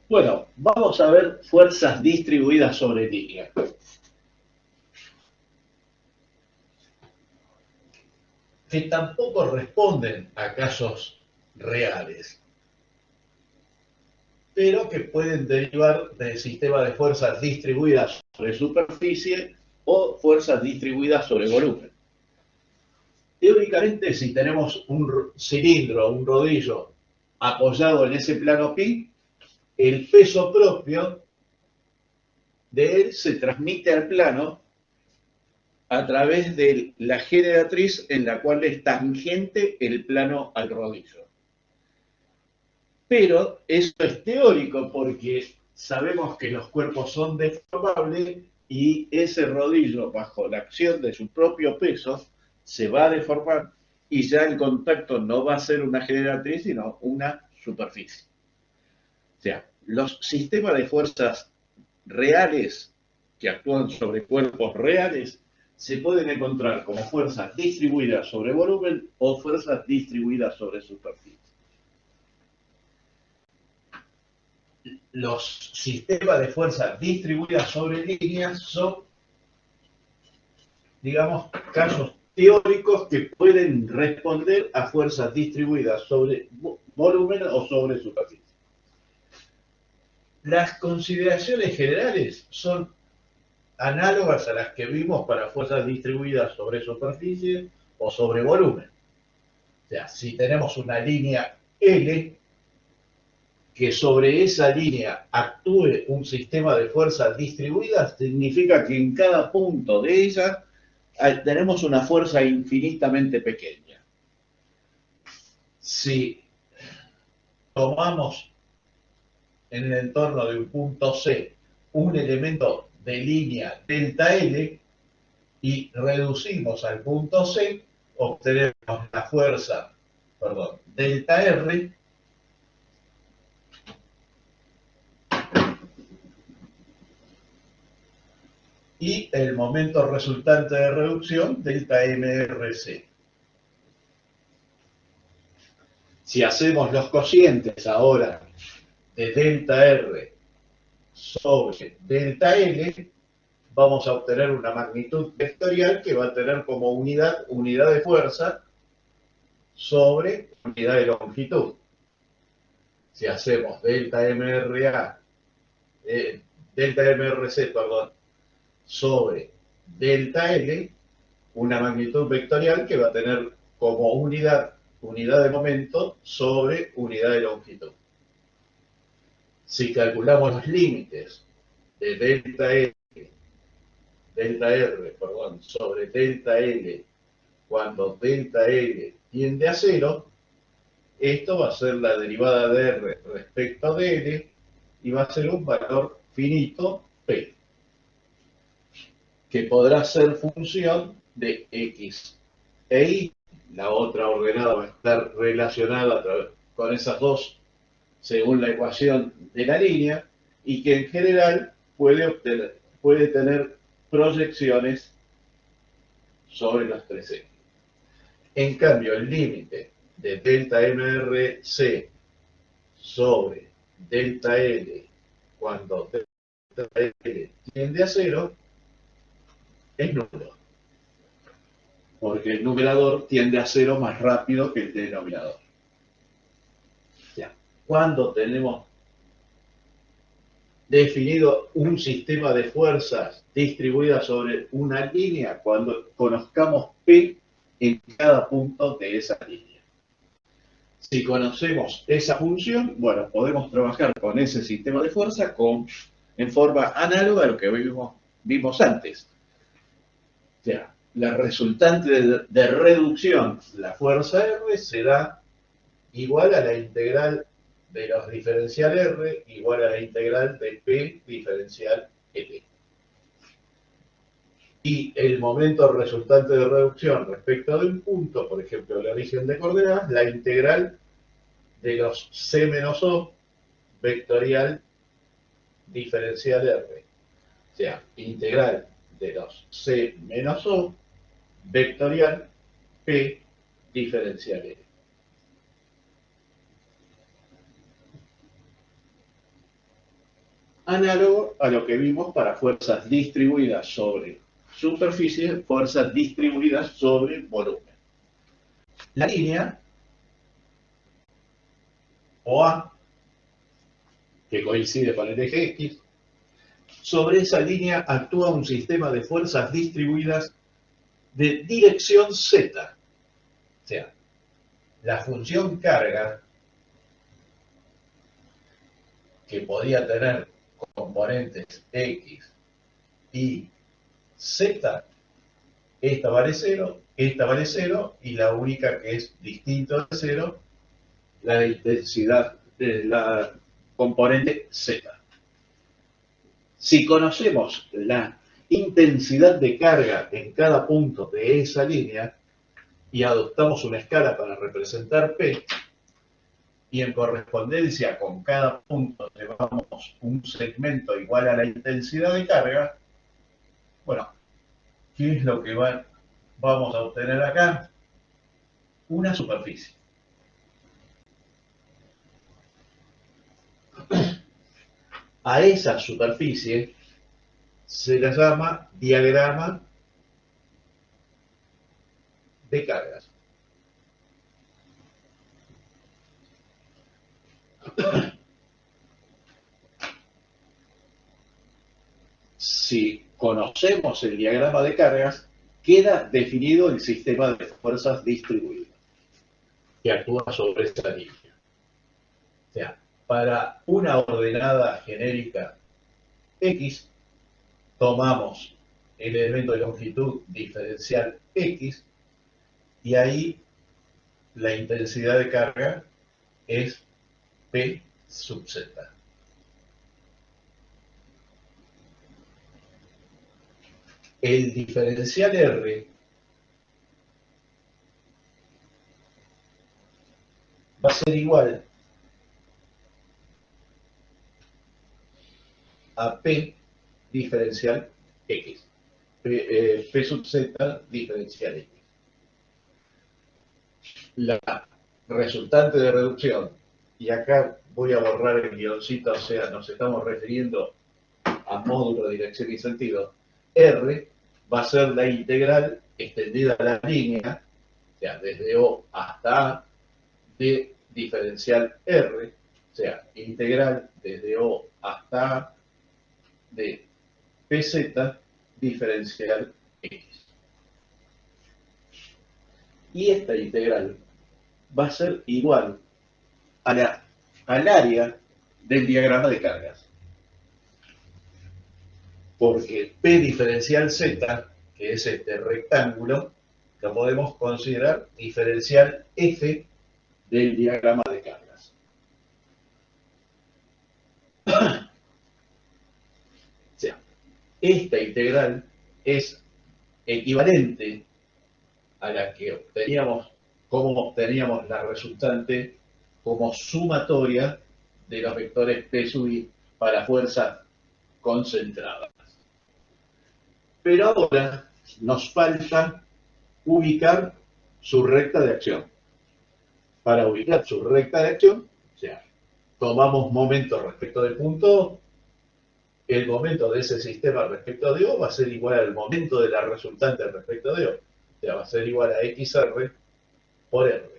Bueno, vamos a ver fuerzas distribuidas sobre línea, que tampoco responden a casos reales, pero que pueden derivar del sistema de fuerzas distribuidas sobre superficie o fuerzas distribuidas sobre volumen. Teóricamente, si tenemos un cilindro, un rodillo apoyado en ese plano pi, el peso propio de él se transmite al plano a través de la generatriz en la cual es tangente el plano al rodillo. Pero eso es teórico porque sabemos que los cuerpos son deformables y ese rodillo, bajo la acción de su propio peso, se va a deformar y ya el contacto no va a ser una generatriz, sino una superficie. O sea, los sistemas de fuerzas reales que actúan sobre cuerpos reales se pueden encontrar como fuerzas distribuidas sobre volumen o fuerzas distribuidas sobre superficie. Los sistemas de fuerzas distribuidas sobre líneas son, digamos, casos teóricos que pueden responder a fuerzas distribuidas sobre volumen o sobre superficie. Las consideraciones generales son análogas a las que vimos para fuerzas distribuidas sobre superficie o sobre volumen. O sea, si tenemos una línea L, que sobre esa línea actúe un sistema de fuerzas distribuidas, significa que en cada punto de ella tenemos una fuerza infinitamente pequeña. Si tomamos en el entorno de un punto C un elemento de línea delta L y reducimos al punto C, obtenemos la fuerza, delta R, y el momento resultante de reducción, delta MRC. Si hacemos los cocientes ahora de delta R sobre delta L, vamos a obtener una magnitud vectorial que va a tener como unidad de fuerza sobre unidad de longitud. Si hacemos delta MRA, delta MRC, sobre delta L, una magnitud vectorial que va a tener como unidad de momento sobre unidad de longitud. Si calculamos los límites de delta R, sobre delta L, cuando delta L tiende a cero, esto va a ser la derivada de R respecto de L y va a ser un valor finito P, que podrá ser función de X e Y. La otra ordenada va a estar relacionada con esas dos según la ecuación de la línea y que en general puede tener proyecciones sobre los tres ejes. En cambio, el límite de delta MRC sobre delta L cuando delta L tiende a cero es nulo, porque el numerador tiende a cero más rápido que el denominador. Ya, cuando tenemos definido un sistema de fuerzas distribuidas sobre una línea, cuando conozcamos P en cada punto de esa línea. Si conocemos esa función, bueno, podemos trabajar con ese sistema de fuerza en forma análoga a lo que vimos antes. O sea, la resultante de reducción, la fuerza R, será igual a la integral de los diferencial R igual a la integral de P diferencial L. Y el momento resultante de reducción respecto de un punto, por ejemplo, el origen de coordenadas, la integral de los C menos O vectorial diferencial R. O sea, integral de los C menos O vectorial P diferencial L. análogo a lo que vimos para fuerzas distribuidas sobre superficie, fuerzas distribuidas sobre volumen. La línea OA, que coincide con el eje X, sobre esa línea actúa un sistema de fuerzas distribuidas de dirección Z. O sea, la función carga, que podía tener componentes X y Z, esta vale 0, esta vale 0, y la única que es distinto de 0, la intensidad de la componente Z. Si conocemos la intensidad de carga en cada punto de esa línea y adoptamos una escala para representar P, y en correspondencia con cada punto llevamos un segmento igual a la intensidad de carga, bueno, ¿qué es lo que vamos a obtener acá? Una superficie. A esa superficie se la llama diagrama de cargas. Si conocemos el diagrama de cargas, queda definido el sistema de fuerzas distribuidas que actúa sobre esa línea. O sea, para una ordenada genérica X, tomamos el elemento de longitud diferencial X y ahí la intensidad de carga es P sub Z. El diferencial R va a ser igual a P diferencial X. P sub Z diferencial X. La resultante de reducción, y acá voy a borrar el guioncito, o sea, nos estamos refiriendo a módulo, dirección y sentido, R va a ser la integral extendida a la línea, o sea, desde O hasta A, de diferencial R, o sea, integral desde O hasta A de PZ diferencial X. Y esta integral va a ser igual al área del diagrama de cargas. Porque P diferencial Z, que es este rectángulo, lo podemos considerar diferencial F del diagrama de cargas. O sea, esta integral es equivalente a la que obteníamos, como obteníamos la resultante como sumatoria de los vectores P sub I para fuerzas concentradas. Pero ahora nos falta ubicar su recta de acción. Para ubicar su recta de acción, o sea, tomamos momento respecto del punto O, el momento de ese sistema respecto de O va a ser igual al momento de la resultante respecto de O. O sea, va a ser igual a XR por R.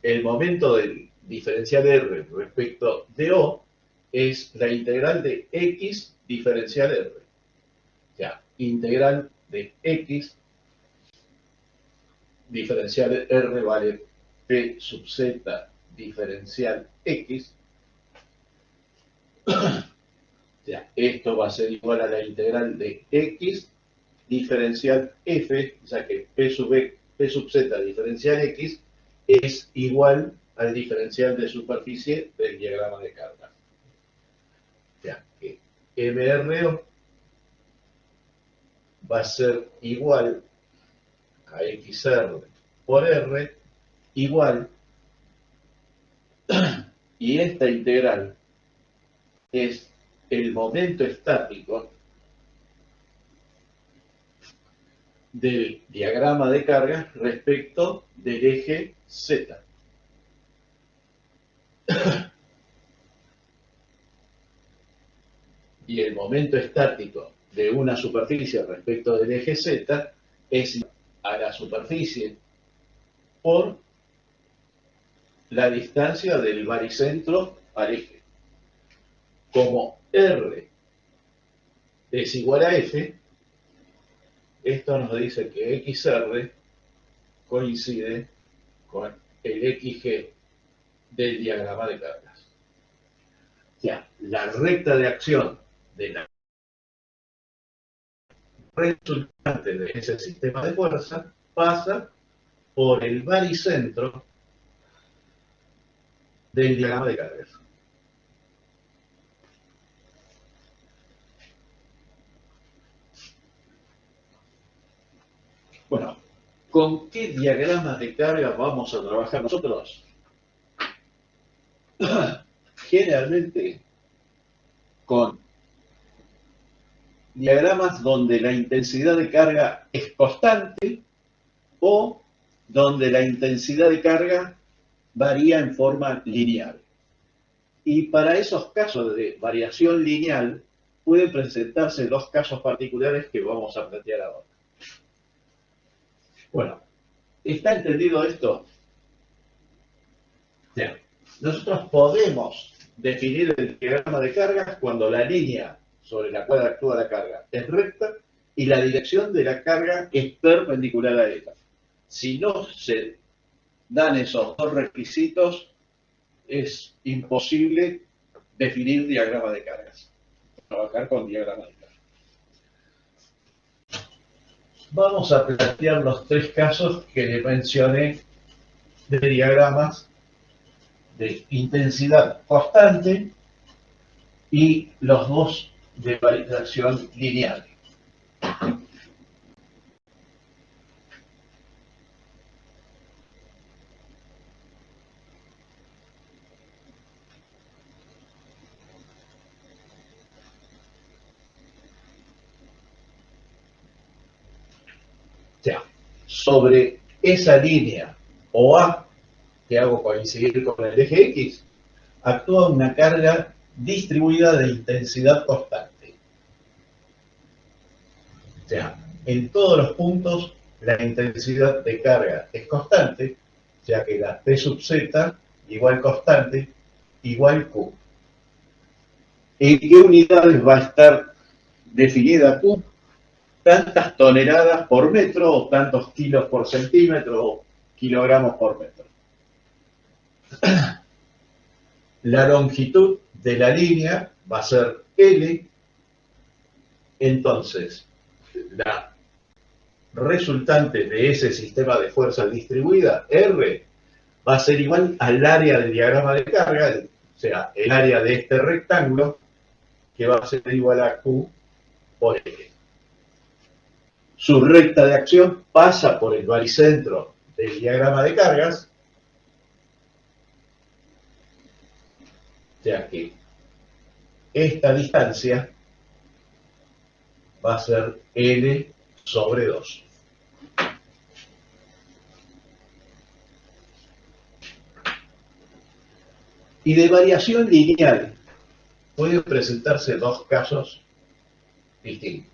El momento del diferencial R respecto de O es la integral de X diferencial R. O sea, integral de X diferencial R vale P sub Z diferencial X. O sea, esto va a ser igual a la integral de X diferencial F, o sea que P sub Z diferencial X es igual al diferencial de superficie del diagrama de cargas. O sea que MRO va a ser igual a XR por R igual, y esta integral es el momento estático del diagrama de cargas respecto del eje Z. Y el momento estático de una superficie respecto del eje Z es a la superficie por la distancia del baricentro al eje. Como R es igual a F, esto nos dice que XR coincide con el XG del diagrama de cargas. O sea, la recta de acción de la resultante de ese sistema de fuerza pasa por el baricentro del diagrama de cargas. Bueno, ¿con qué diagramas de carga vamos a trabajar nosotros? Generalmente con diagramas donde la intensidad de carga es constante o donde la intensidad de carga varía en forma lineal. Y para esos casos de variación lineal pueden presentarse dos casos particulares que vamos a plantear ahora. Bueno, ¿está entendido esto? Bien. Nosotros podemos definir el diagrama de cargas cuando la línea sobre la cual actúa la carga es recta y la dirección de la carga es perpendicular a ella. Si no se dan esos dos requisitos, es imposible definir diagrama de cargas. Trabajar con diagrama de cargas. Vamos a plantear los tres casos que le mencioné de diagramas de intensidad constante y los dos de variación lineal. O sea, sobre esa línea OA que hago coincidir con el eje X, actúa una carga distribuida de intensidad constante. O sea, en todos los puntos la intensidad de carga es constante, o sea que la P sub Z igual constante igual Q. ¿En qué unidades va a estar definida Q? Tantas toneladas por metro o tantos kilos por centímetro o kilogramos por metro. La longitud de la línea va a ser L, entonces la resultante de ese sistema de fuerza distribuida, R, va a ser igual al área del diagrama de carga, o sea, el área de este rectángulo, que va a ser igual a Q por L. Su recta de acción pasa por el baricentro del diagrama de cargas, o sea que esta distancia va a ser L sobre 2. Y de variación lineal pueden presentarse dos casos distintos.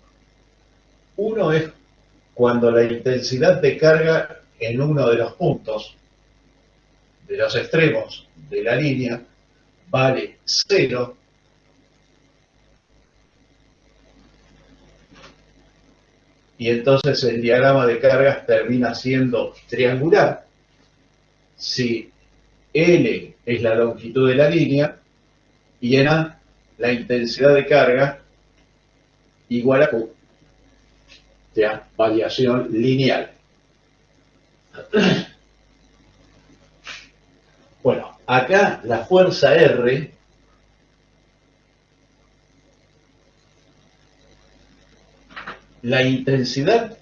Uno es cuando la intensidad de carga en uno de los puntos, de los extremos de la línea, vale 0, y entonces el diagrama de cargas termina siendo triangular. Si L es la longitud de la línea y en A la intensidad de carga igual a Q, o sea, variación lineal. Bueno, acá la fuerza R la intensidad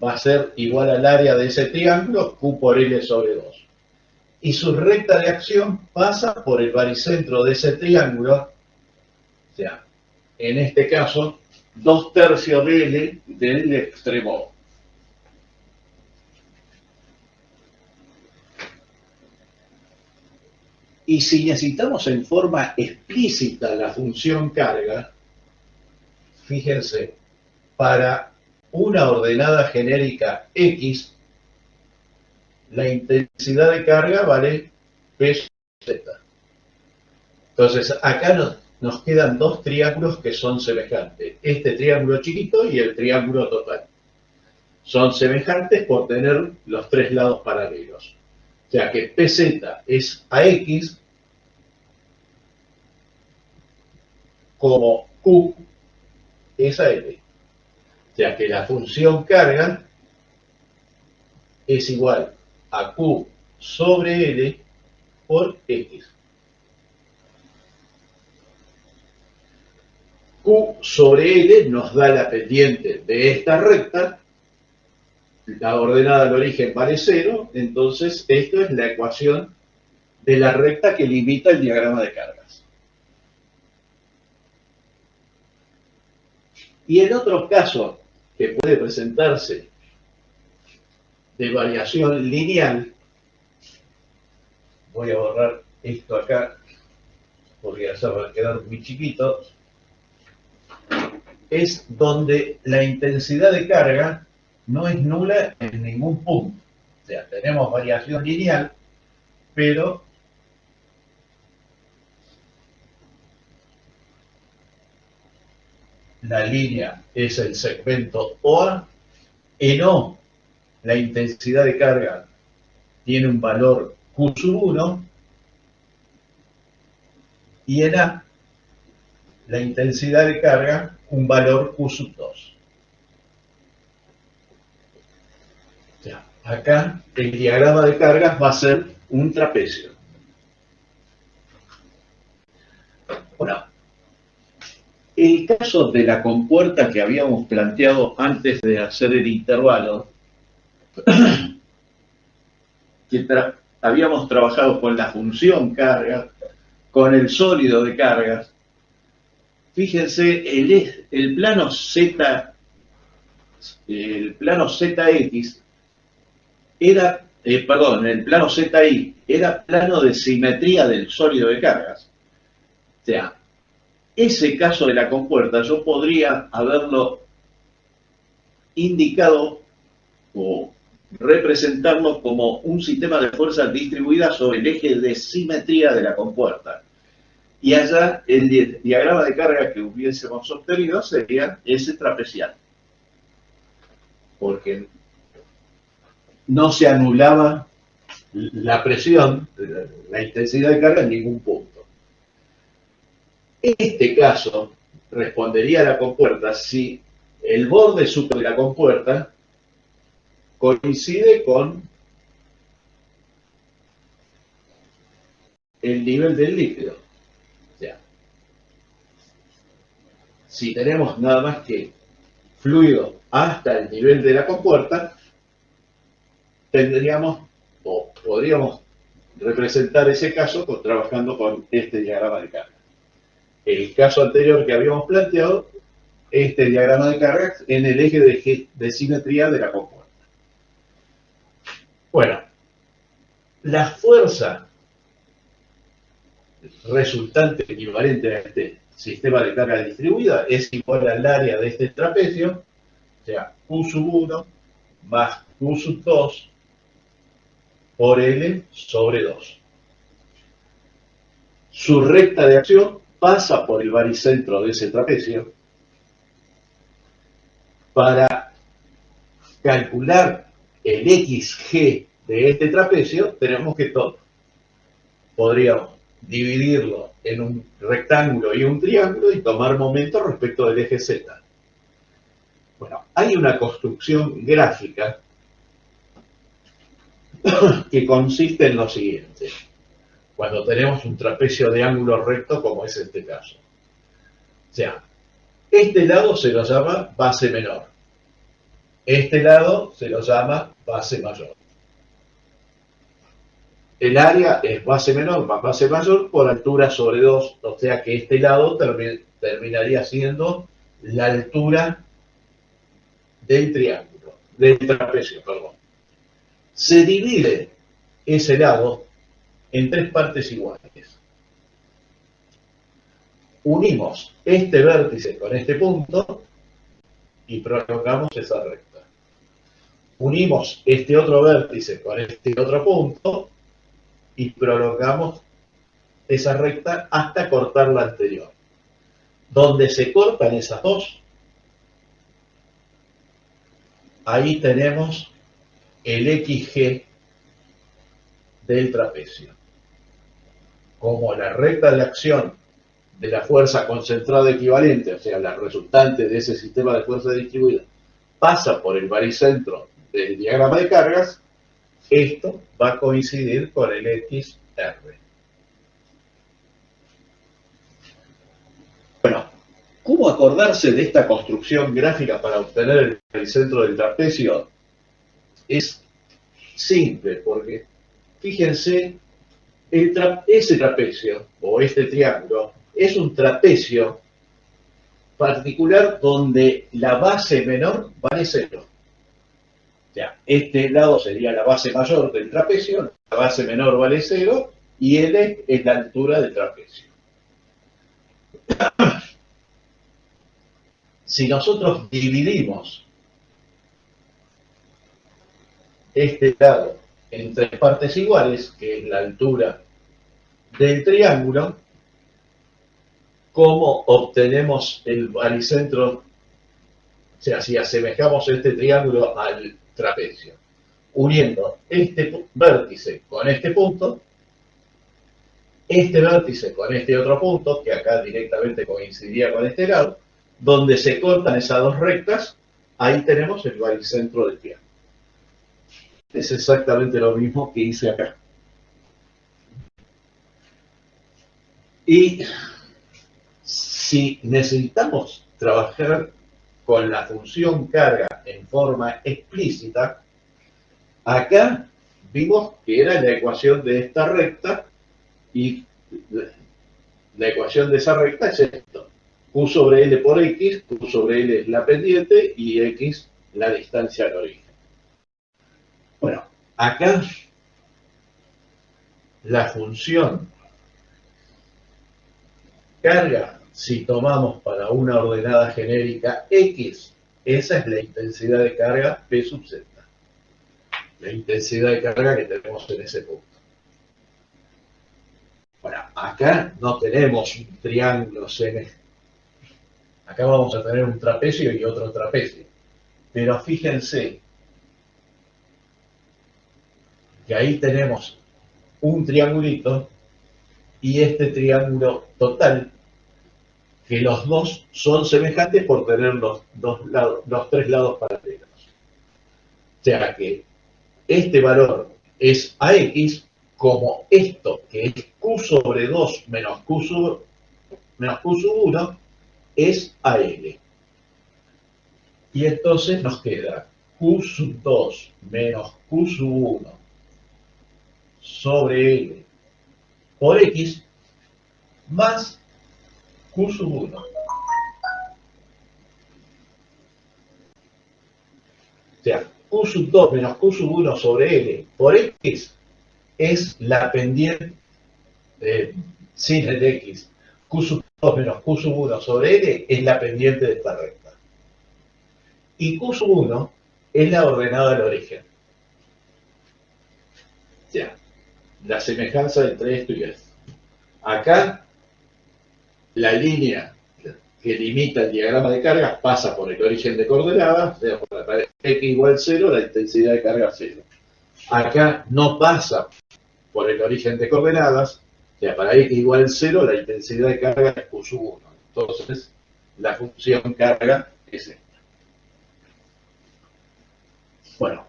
va a ser igual al área de ese triángulo, Q por L sobre 2. Y su recta de acción pasa por el baricentro de ese triángulo, o sea, en este caso, 2/3 de L del extremo. Y si necesitamos en forma explícita la función carga, fíjense, para una ordenada genérica X, la intensidad de carga vale P sobre Z. Entonces, acá nos quedan dos triángulos que son semejantes. Este triángulo chiquito y el triángulo total. Son semejantes por tener los tres lados paralelos. O sea que PZ es AX como Q es a L. O sea que la función carga es igual a Q sobre L por X. Q sobre L nos da la pendiente de esta recta, la ordenada al origen vale 0, entonces esto es la ecuación de la recta que limita el diagrama de cargas. Y el otro caso que puede presentarse de variación lineal, voy a borrar esto acá porque ya se va a quedar muy chiquito, es donde la intensidad de carga no es nula en ningún punto. O sea, tenemos variación lineal, pero la línea es el segmento OA. En O, la intensidad de carga tiene un valor Q sub 1, y en A, la intensidad de carga, un valor Q sub 2. O sea, acá el diagrama de cargas va a ser un trapecio. Bueno, el caso de la compuerta que habíamos planteado antes de hacer el intervalo, que habíamos trabajado con la función carga, con el sólido de cargas. Fíjense, el plano Z, el plano ZX era, el plano ZI era plano de simetría del sólido de cargas. O sea, ese caso de la compuerta yo podría haberlo indicado o representarlo como un sistema de fuerzas distribuidas sobre el eje de simetría de la compuerta. Y allá el diagrama de carga que hubiésemos obtenido sería ese trapecial. Porque no se anulaba la presión, la intensidad de carga en ningún punto. Este caso respondería a la compuerta si el borde superior de la compuerta coincide con el nivel del líquido. O sea, si tenemos nada más que fluido hasta el nivel de la compuerta, tendríamos o podríamos representar ese caso trabajando con este diagrama de carga. El caso anterior que habíamos planteado, este diagrama de cargas en el eje de simetría de la compuerta. Bueno, la fuerza resultante equivalente a este sistema de carga distribuida es igual al área de este trapecio, o sea, Q sub 1 más Q sub 2 por L sobre 2. Su recta de acción pasa por el baricentro de ese trapecio. Para calcular el XG de este trapecio, tenemos que podríamos dividirlo en un rectángulo y un triángulo y tomar momento respecto del eje Z. Bueno, hay una construcción gráfica que consiste en lo siguiente. Cuando tenemos un trapecio de ángulo recto, como es este caso. O sea, este lado se lo llama base menor. Este lado se lo llama base mayor. El área es base menor más base mayor por altura sobre 2, o sea que este lado terminaría siendo la altura del triángulo, del trapecio, perdón. Se divide ese lado en tres partes iguales. Unimos este vértice con este punto y prolongamos esa recta. Unimos este otro vértice con este otro punto y prolongamos esa recta hasta cortar la anterior. Donde se cortan esas dos, ahí tenemos el XG del trapecio. Como la recta de acción de la fuerza concentrada equivalente, o sea, la resultante de ese sistema de fuerza distribuida, pasa por el baricentro del diagrama de cargas, esto va a coincidir con el XR. Bueno, ¿cómo acordarse de esta construcción gráfica para obtener el baricentro del trapecio? Es simple, porque fíjense, ese trapecio, o este triángulo, es un trapecio particular donde la base menor vale 0. O sea, este lado sería la base mayor del trapecio, la base menor vale 0, y L es la altura del trapecio. Si nosotros dividimos este lado en tres partes iguales, que es la altura del triángulo, ¿cómo obtenemos el baricentro? O sea, si asemejamos este triángulo al trapecio, uniendo este vértice con este punto, este vértice con este otro punto, que acá directamente coincidiría con este lado, donde se cortan esas dos rectas, ahí tenemos el baricentro del triángulo. Es exactamente lo mismo que hice acá. Y si necesitamos trabajar con la función carga en forma explícita, acá vimos que era la ecuación de esta recta y la ecuación de esa recta es esto. Q sobre L por X, Q sobre L es la pendiente y X la distancia al origen. Bueno, acá la función carga, si tomamos para una ordenada genérica X, esa es la intensidad de carga P sub Z. La intensidad de carga que tenemos en ese punto. Bueno, acá no tenemos un triángulo CN. Acá vamos a tener un trapecio y otro trapecio. Pero fíjense que ahí tenemos un triangulito y este triángulo total, que los dos son semejantes por tener los tres lados paralelos. O sea que este valor es AX, como esto, que es Q sobre 2 menos Q sub 1, es AL. Y entonces nos queda Q sub 2 menos Q sub 1 sobre L por X más Q sub 1. O sea, Q sub 2 menos Q sub 1 sobre L por X es la pendiente sin el X. Q sub 2 menos Q sub 1 sobre L es la pendiente de esta recta. Y Q sub 1 es la ordenada del origen. O sea, la semejanza entre esto y esto. Acá, la línea que limita el diagrama de cargas pasa por el origen de coordenadas, o sea, para X igual 0, la intensidad de carga 0. Acá no pasa por el origen de coordenadas, o sea, para X igual 0, la intensidad de carga es Q sub 1. Entonces, la función carga es esta. Bueno,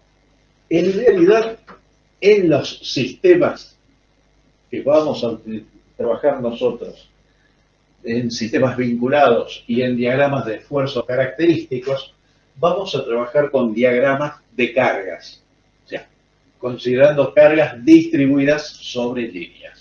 en realidad, en los sistemas que vamos a trabajar nosotros, en sistemas vinculados y en diagramas de esfuerzo característicos, vamos a trabajar con diagramas de cargas, o sea, considerando cargas distribuidas sobre líneas.